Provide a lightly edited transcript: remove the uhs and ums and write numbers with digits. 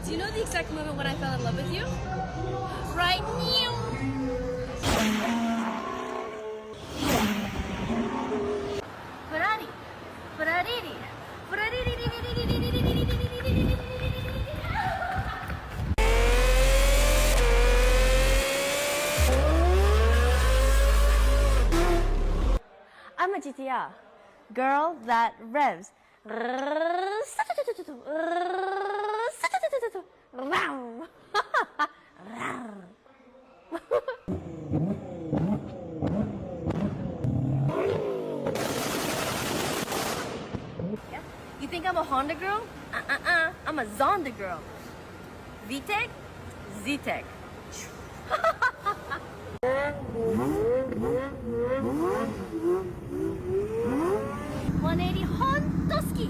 Do you know the exact moment when I fell in love with you? Right now. Ferrari. Ferrari. I'm a GTR. Girl that revs. You think I'm a Honda girl? I'm a Zonda girl. VTEC? ZTEC. 180 ほんと好き